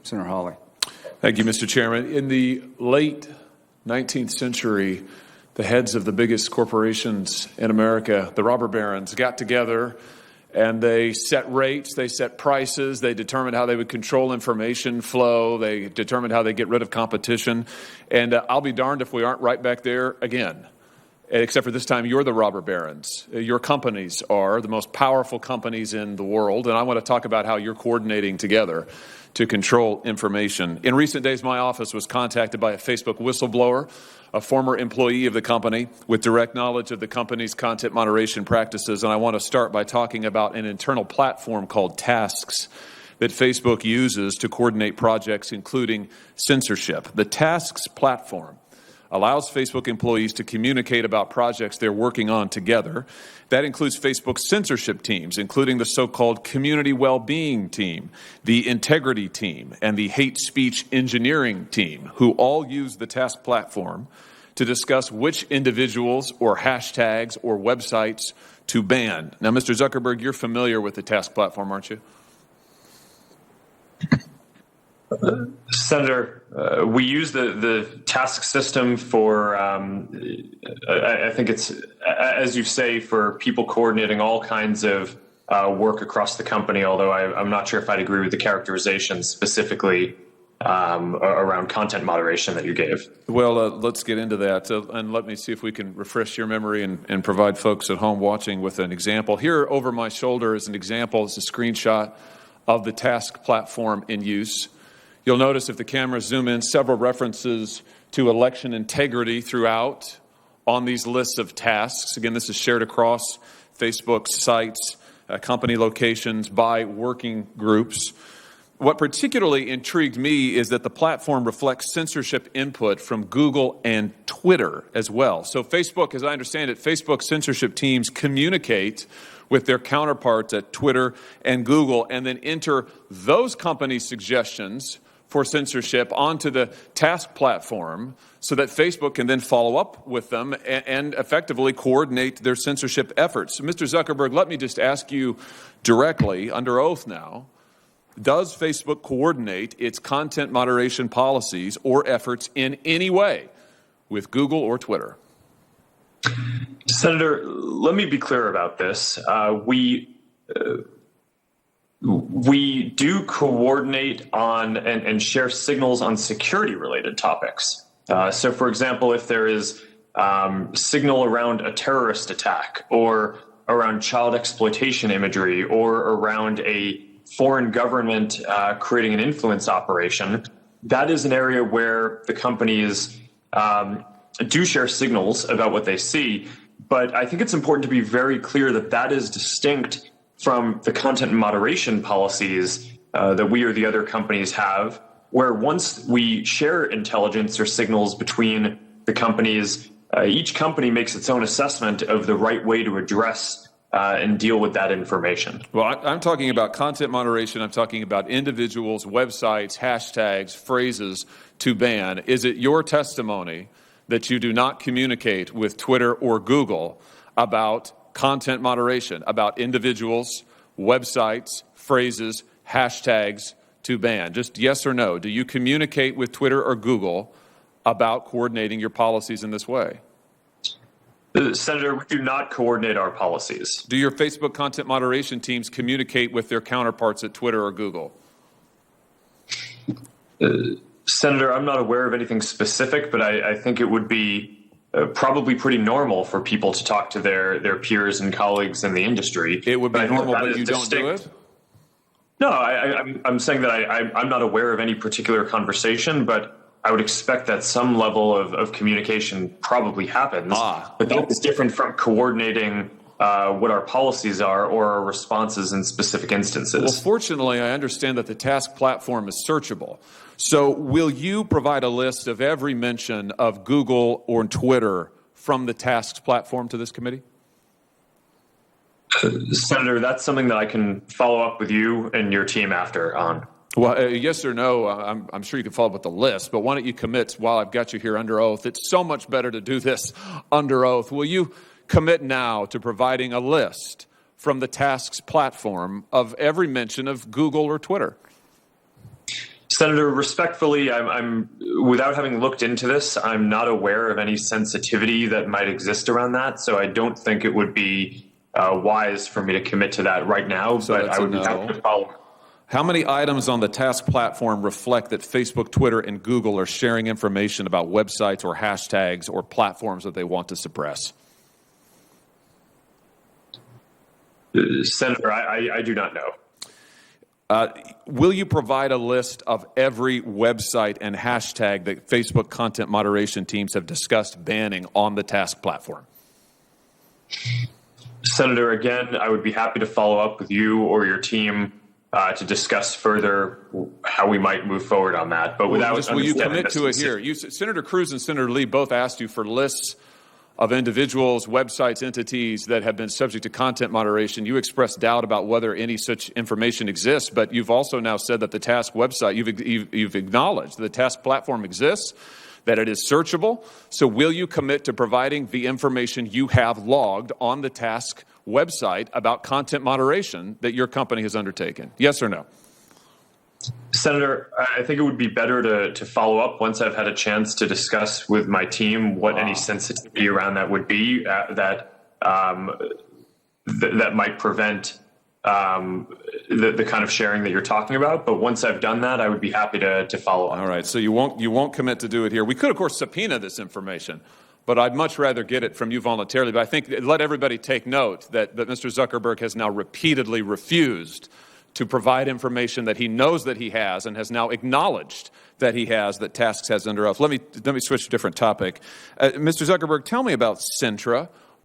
Senator Hawley. Thank you, Mr. Chairman. In the late 19th century, the heads of the biggest corporations in America, the robber barons, got together and they set rates, they set prices, they determined how they would control information flow, they determined how they get rid of competition. And I'll be darned if we aren't right back there again. Except for this time, you're the robber barons. Your companies are the most powerful companies in the world, and I want to talk about how you're coordinating together to control information. In recent days, my office was contacted by a Facebook whistleblower, a former employee of the company with direct knowledge of the company's content moderation practices, and I want to start by talking about an internal platform called Tasks that Facebook uses to coordinate projects, including censorship. The Tasks platform allows Facebook employees to communicate about projects they're working on together. That includes Facebook censorship teams, including the so-called community well-being team, the integrity team, and the hate speech engineering team, who all use the Task platform to discuss which individuals or hashtags or websites to ban. Now, Mr. Zuckerberg, you're familiar with the Task platform, aren't you? Senator, we use the task system for, I think it's, as you say, for people coordinating all kinds of work across the company, although I'm not sure if I'd agree with the characterization specifically around content moderation that you gave. Well, let's get into that, and let me see if we can refresh your memory and provide folks at home watching with an example. Here over my shoulder is an example. It's a screenshot of the Task platform in use. You'll notice if the cameras zoom in, several references to election integrity throughout on these lists of tasks. Again, this is shared across Facebook's sites, company locations, by working groups. What particularly intrigued me is that the platform reflects censorship input from Google and Twitter as well. So Facebook, as I understand it, Facebook censorship teams communicate with their counterparts at Twitter and Google and then enter those companies' suggestions for censorship onto the Task platform so that Facebook can then follow up with them and effectively coordinate their censorship efforts. So, Mr. Zuckerberg, let me just ask you directly, under oath now, does Facebook coordinate its content moderation policies or efforts in any way with Google or Twitter? Senator, let me be clear about this. We do coordinate on and share signals on security-related topics. So, for example, if there is signal around a terrorist attack or around child exploitation imagery or around a foreign government creating an influence operation, that is an area where the companies do share signals about what they see. But I think it's important to be very clear that that is distinct from the content moderation policies that we or the other companies have, where once we share intelligence or signals between the companies, each company makes its own assessment of the right way to address and deal with that information. Well, I'm talking about content moderation. I'm talking about individuals, websites, hashtags, phrases to ban. Is it your testimony that you do not communicate with Twitter or Google about content moderation, about individuals, websites, phrases, hashtags to ban? Just yes or no. Do you communicate with Twitter or Google about coordinating your policies in this way? Senator, we do not coordinate our policies. Do your Facebook content moderation teams communicate with their counterparts at Twitter or Google? Senator, I'm not aware of anything specific, but I think it would be probably pretty normal for people to talk to their peers and colleagues in the industry. It would be normal, but you don't do it? No, I'm saying that I'm not aware of any particular conversation, but I would expect that some level of communication probably happens. But that is different from coordinating what our policies are or our responses in specific instances. Well, fortunately, I understand that the Task platform is searchable. So will you provide a list of every mention of Google or Twitter from the Tasks platform to this committee? Senator, that's something that I can follow up with you and your team after on. Well, yes or no, I'm sure you can follow up with the list, but why don't you commit while I've got you here under oath? It's so much better to do this under oath. Will you commit now to providing a list from the Tasks platform of every mention of Google or Twitter? Senator, respectfully, I'm without having looked into this, I'm not aware of any sensitivity that might exist around that. So I don't think it would be wise for me to commit to that right now. So but I would be happy to follow. How many items on the task platform reflect that Facebook, Twitter, and Google are sharing information about websites or hashtags or platforms that they want to suppress? Senator, I do not know. Will you provide a list of every website and hashtag that Facebook content moderation teams have discussed banning on the task platform? Senator, again, I would be happy to follow up with you or your team to discuss further how we might move forward on that. But without will you commit to it here? Senator Cruz and Senator Lee both asked you for lists of individuals, websites, entities that have been subject to content moderation. You expressed doubt about whether any such information exists, but you've also now said that the task website, you've acknowledged the task platform exists, that it is searchable. So will you commit to providing the information you have logged on the task website about content moderation that your company has undertaken? Yes or no? Senator, I think it would be better to follow up once I've had a chance to discuss with my team what any sensitivity around that would be that might prevent the kind of sharing that you're talking about. But once I've done that, I would be happy to follow up. All right. So you won't commit to do it here. We could, of course, subpoena this information, but I'd much rather get it from you voluntarily. But I think let everybody take note that Mr. Zuckerberg has now repeatedly refused to provide information that he knows that he has and has now acknowledged that he has, that Tasks has under oath. Let me switch to a different topic. Mr. Zuckerberg, tell me about Sintra.